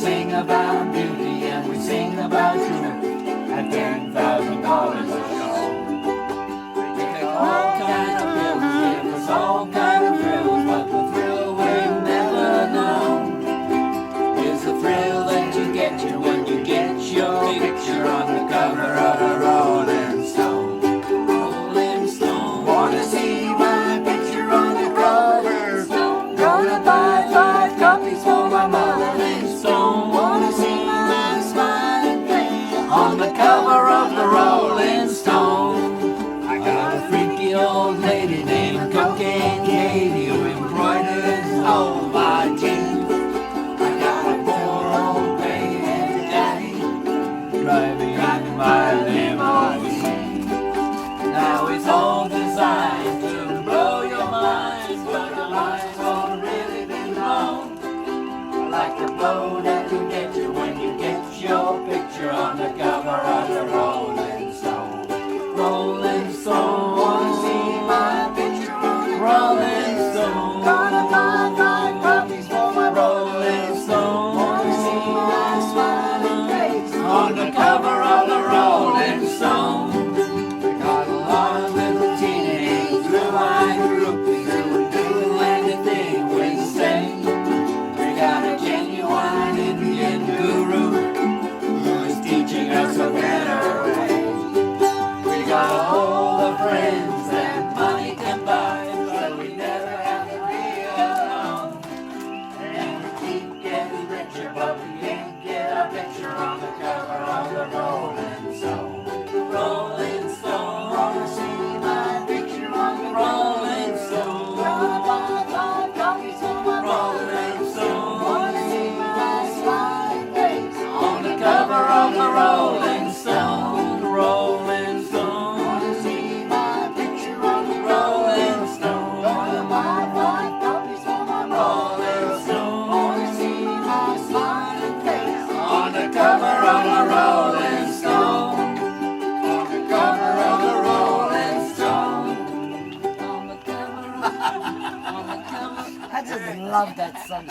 sing about beauty and we sing about truth at $10,000 a show. We take all kind of pills, give us all kind of thrills, but the thrill we've never known is the thrill that you get when you get your picture on the cover of a Rolling Stone. Rolling Stone, wanna see my picture on the cover? Gonna buy 5 copies for my Rolling Stone. Wanna see my smiling face on the cover of the Rolling Stone. I got a freaky old lady named Cocaine Katie who embroiders all my jeans. I got a poor old gray-headed daddy driving in my limousine. Now it's all designed to blow your mind, but your mind won't really be blown. Like the blow that you get when you get your picture on the cover of the Rolling Stone. Rolling Stone, wanna see my picture on the Rolling Stone. Gonna buy 5 copies for my Rolling Stone. Wanna see my smiling face on the cover of the Rolling Stone. We got a lot of little teenage blue-eyed groupies who would do anything we say. We got a genuine Indian guru who's teaching us a better way. We got all the friends that money can buy, so we never have to be alone. And we keep getting richer, but we can't get our picture on the cover of the Rolling Stone. Rolling Stone, wanna see my picture on the Rolling Stone. Gonna buy 5 copies for my Rolling Stone. Wanna see my smiling face on the cover of the Rolling Stone. Rolling Stone, wanna see my picture on the Rolling Stone. Gonna buy 5 copies for my Rolling Stone. Wanna see my smiling face on the cover of the Rolling Stone. On the cover of the Rolling Stone. On the cover. I just love that song.